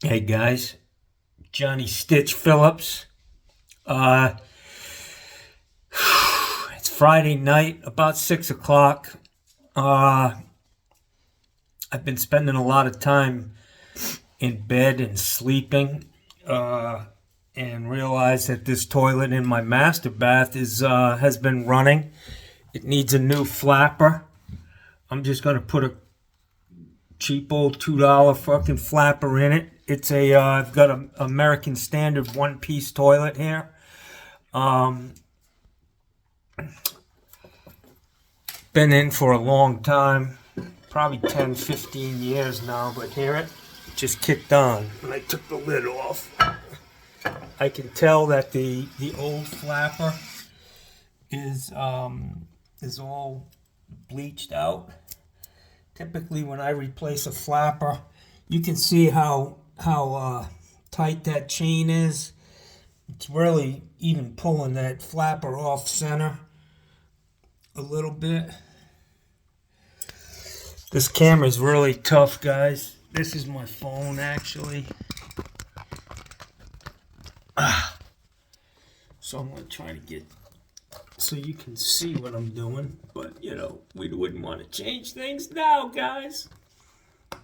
Hey guys, Johnny Stitch Phillips. Uh, it's Friday night, about 6 o'clock. Uh, I've been spending a lot of time in bed and sleeping, uh, and realized that this toilet in my master bath is has been running. It needs a new flapper. I'm just gonna put a cheap old $2 fucking flapper in it. It's a I've got an American Standard one-piece toilet here. Um, Been in for a long time, probably 10, 15 years now, but hear it? Just kicked on when I took the lid off. I can tell that the old flapper is all bleached out. Typically, when I replace a flapper, you can see how tight that chain is. It's really even pulling that flapper off center a little bit. This camera's really tough, guys. This is my phone, actually. So I'm going to try to get so you can see what I'm doing. But, we wouldn't want to change things now, guys. I'm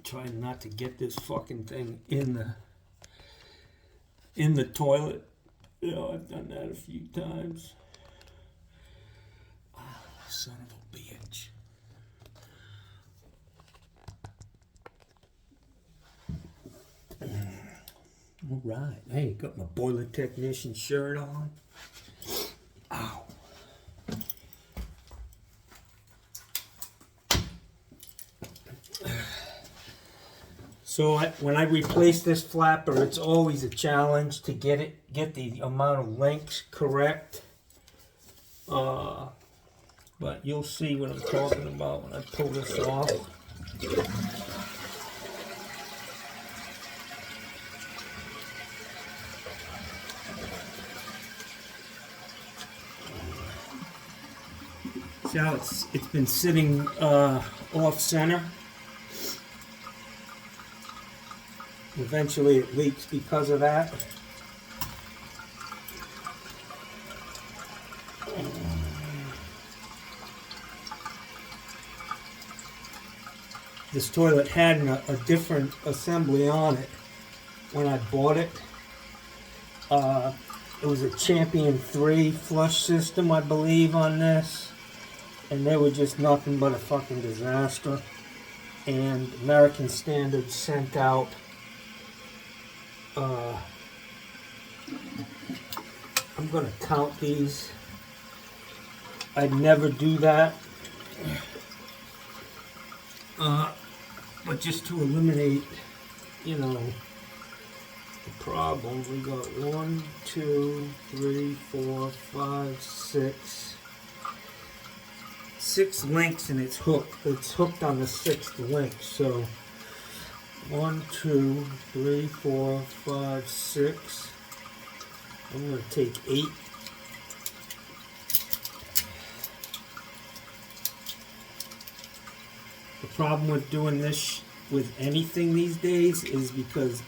trying not to get this fucking thing in the toilet. I've done that a few times. Son of a bitch. All right. Hey, got my boiler technician shirt on. Ow. So when I replace this flapper, it's always a challenge to get the amount of links correct. But you'll see what I'm talking about when I pull this off. See how it's been sitting off center. Eventually it leaks because of that. This toilet had a different assembly on it when I bought it. It was a Champion 3 flush system, I believe, on this. And they were just nothing but a fucking disaster. And American Standard sent out I'm going to count these. I'd never do that. But just to eliminate, the problem, we got 1, 2, 3, 4, 5, 6. 6 links and it's hooked. It's hooked on the 6th link. So 1, 2, 3, 4, 5, 6. I'm going to take 8. The problem with doing this with anything these days is because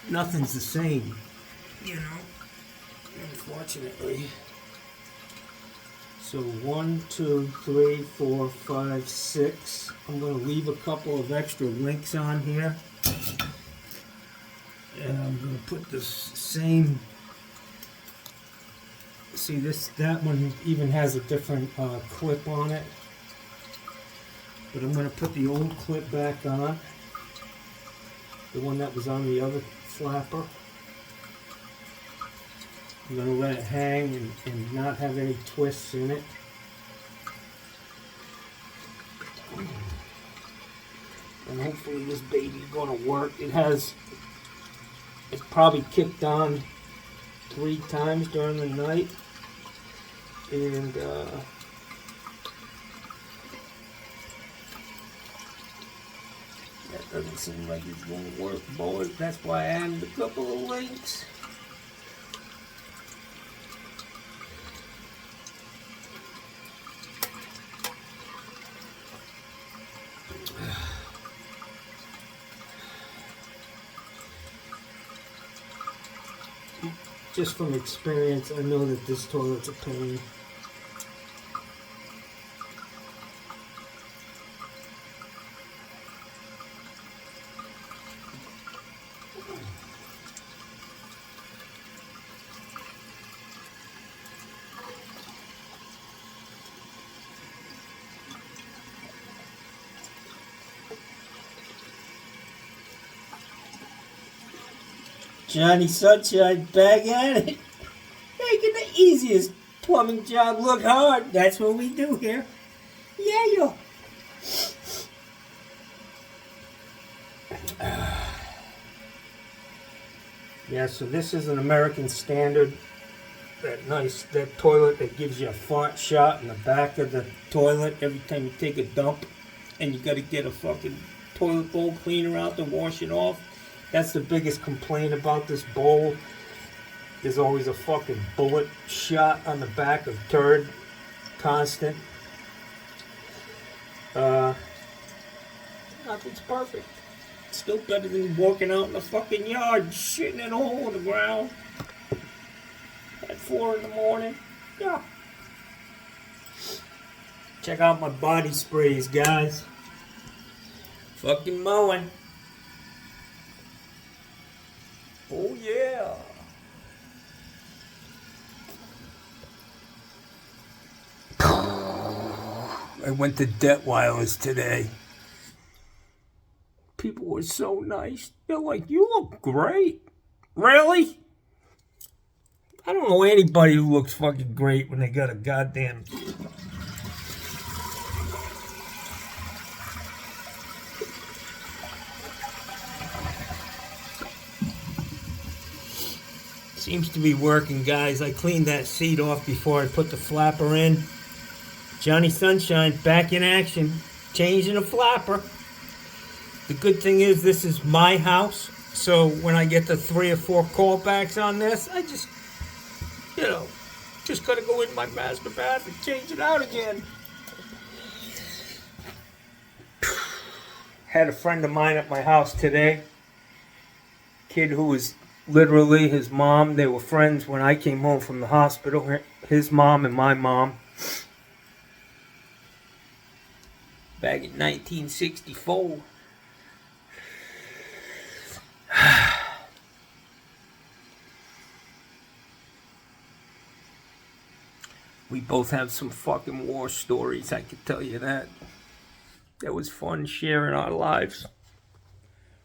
nothing's the same, unfortunately. So 1, 2, 3, 4, 5, 6. I'm going to leave a couple of extra links on here. And I'm going to put this same. See, that one even has a different clip on it. But I'm going to put the old clip back on. The one that was on the other flapper. I'm going to let it hang and not have any twists in it. And hopefully this baby's going to work. It's probably kicked on 3 times during the night. And that doesn't seem like it's going to work, boys. That's why I added a couple of links. just from experience, I know that this toilet's a pain. Johnny Sunshine back at it. Making the easiest plumbing job look hard. That's what we do here. Yeah, yo. Yeah, so this is an American Standard. That toilet that gives you a fart shot in the back of the toilet every time you take a dump. And you gotta get a fucking toilet bowl cleaner out to wash it off. That's the biggest complaint about this bowl. There's always a fucking bullet shot on the back of turd. Constant. Nothing's perfect. It's still better than walking out in the fucking yard, shitting in a hole in the ground at 4 in the morning. Yeah. Check out my body sprays, guys. Fucking mowing. Oh yeah. I went to Detwiler's today. People were so nice. They're like, you look great. Really? I don't know anybody who looks fucking great when they got a goddamn... Seems to be working, guys. I cleaned that seat off before I put the flapper in. Johnny Sunshine back in action, changing the flapper. The good thing is this is my house, so when I get the 3 or 4 callbacks on this, I just, just gotta go in my master bath and change it out again. Had a friend of mine at my house today. Kid who was literally his mom. They were friends when I came home from the hospital. His mom and my mom. Back in 1964. We both have some fucking war stories, I can tell you that. That was fun sharing our lives.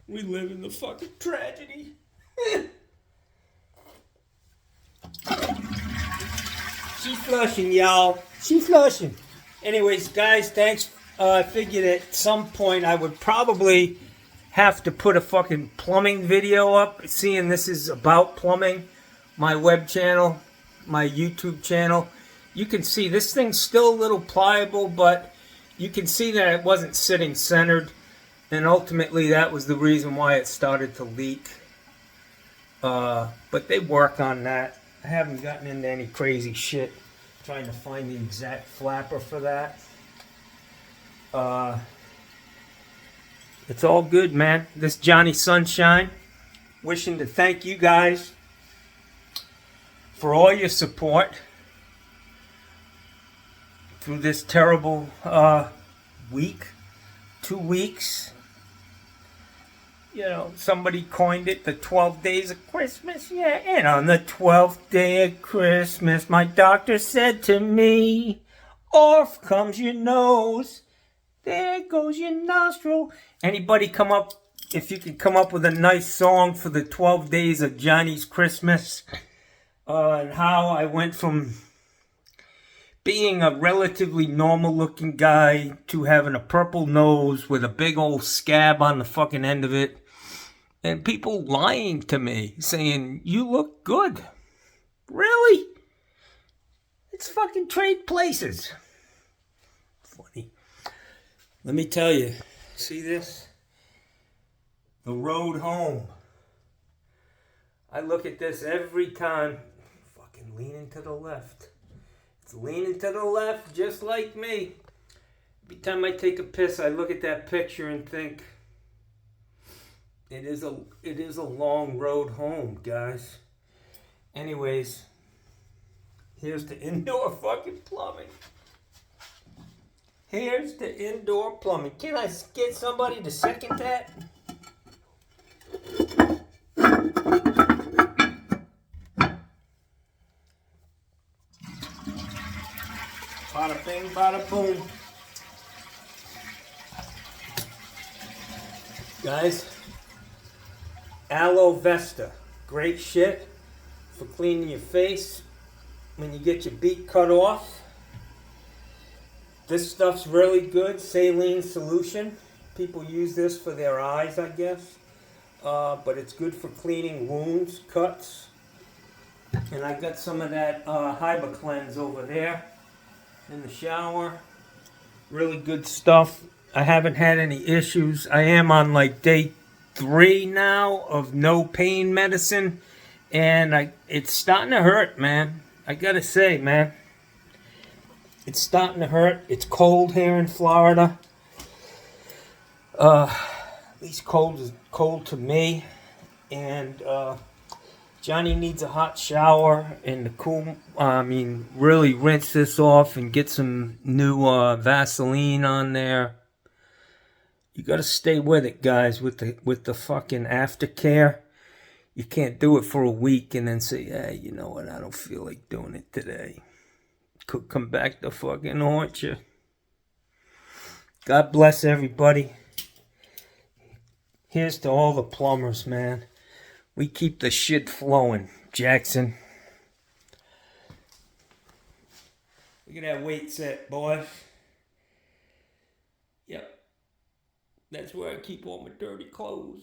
We live in the fucking tragedy. She's flushing, y'all. She's flushing. Anyways, guys, thanks. I figured at some point I would probably have to put a fucking plumbing video up, seeing this is about plumbing. My web channel, my YouTube channel. You can see this thing's still a little pliable, but you can see that it wasn't sitting centered. And ultimately that was the reason why it started to leak. But they work on that. I haven't gotten into any crazy shit trying to find the exact flapper for that. It's all good, man. This Johnny Sunshine. Wishing to thank you guys for all your support through this terrible week. 2 weeks. Somebody coined it the 12 days of Christmas. Yeah, and on the 12th day of Christmas, my doctor said to me, off comes your nose, there goes your nostril. Anybody come up, if you could come up with a nice song for the 12 days of Johnny's Christmas, and how I went from being a relatively normal looking guy to having a purple nose with a big old scab on the fucking end of it. And people lying to me, saying, you look good. Really? It's fucking trade places. Funny. Let me tell you. See this? The road home. I look at this every time. Fucking leaning to the left. It's leaning to the left just like me. Every time I take a piss, I look at that picture and think, it is a long road home, guys. Anyways, here's the indoor fucking plumbing. Here's the indoor plumbing. Can I get somebody to second that? Bada bing, bada boom. Guys, Aloe Vesta. Great shit for cleaning your face when you get your beak cut off. This stuff's really good. Saline solution. People use this for their eyes, I guess. But it's good for cleaning wounds, cuts. And I got some of that Hibiclens over there in the shower. Really good stuff. I haven't had any issues. I am on like day 3 now of no pain medicine. And it's starting to hurt, man. I gotta say, man. It's starting to hurt. It's cold here in Florida. At least cold to me. And Johnny needs a hot shower and really rinse this off and get some new Vaseline on there. You gotta stay with it, guys, with the fucking aftercare. You can't do it for a week and then say, hey, you know what, I don't feel like doing it today. Could come back to fucking haunt you. God bless everybody. Here's to all the plumbers, man. We keep the shit flowing, Jackson. Look at that weight set, boy. Yep. That's where I keep all my dirty clothes.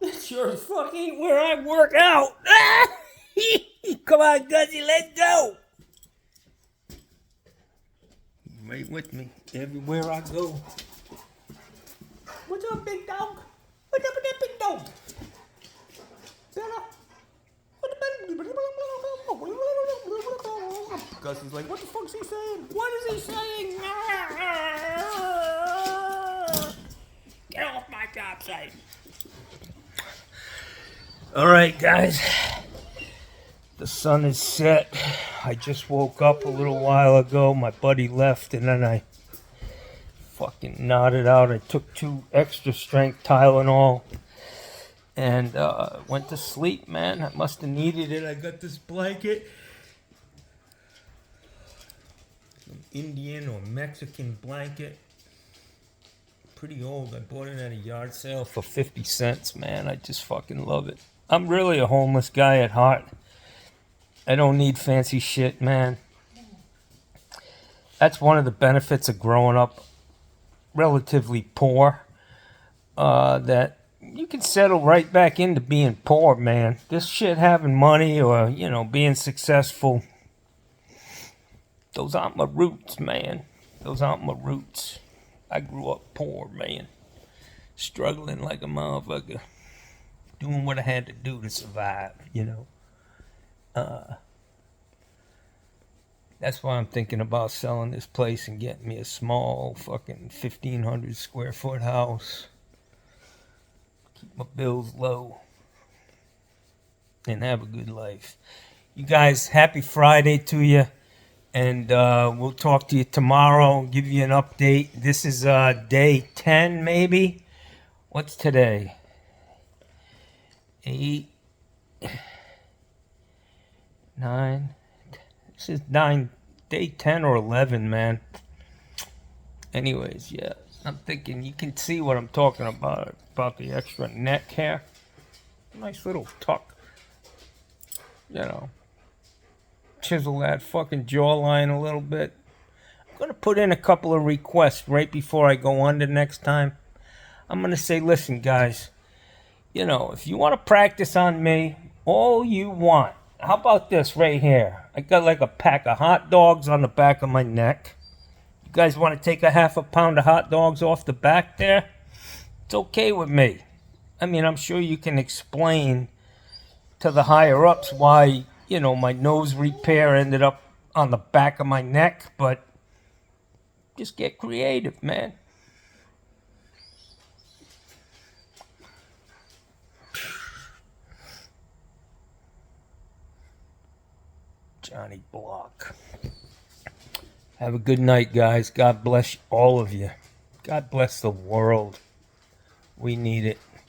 That sure as fuck ain't where I work out. Come on, Guzzy, let's go. Right with me everywhere I go. What's up, big dog? What's up with that big dog? Gus is like, what the fuck's he saying? What is he saying? Get off my job site. Alright, guys. The sun is set. I just woke up a little while ago. My buddy left and then I fucking nodded out. I took 2 extra strength Tylenol and went to sleep, man. I must have needed it. I got this blanket. Some Indian or Mexican blanket. Pretty old. I bought it at a yard sale for 50 cents, man. I just fucking love it. I'm really a homeless guy at heart. I don't need fancy shit, man. That's one of the benefits of growing up relatively poor. That you can settle right back into being poor, man. This shit having money or, being successful, those aren't my roots, man. Those aren't my roots. I grew up poor, man. Struggling like a motherfucker. Doing what I had to do to survive, That's why I'm thinking about selling this place and getting me a small fucking 1,500 square foot house. Keep my bills low. And have a good life. You guys, happy Friday to you. And we'll talk to you tomorrow. Give you an update. This is day 10, maybe. What's today? 8, 9. This is day 10 or 11, man. Anyways, yeah. I'm thinking you can see what I'm talking about the extra neck hair. Nice little tuck. Chisel that fucking jawline a little bit. I'm going to put in a couple of requests right before I go under next time. I'm going to say, listen, guys. If you want to practice on me, all you want. How about this right here? I got like a pack of hot dogs on the back of my neck. You guys want to take a half a pound of hot dogs off the back there? It's okay with me. I mean, I'm sure you can explain to the higher-ups why, my nose repair ended up on the back of my neck, but just get creative, man. Johnny Block. Have a good night, guys. God bless all of you. God bless the world. We need it.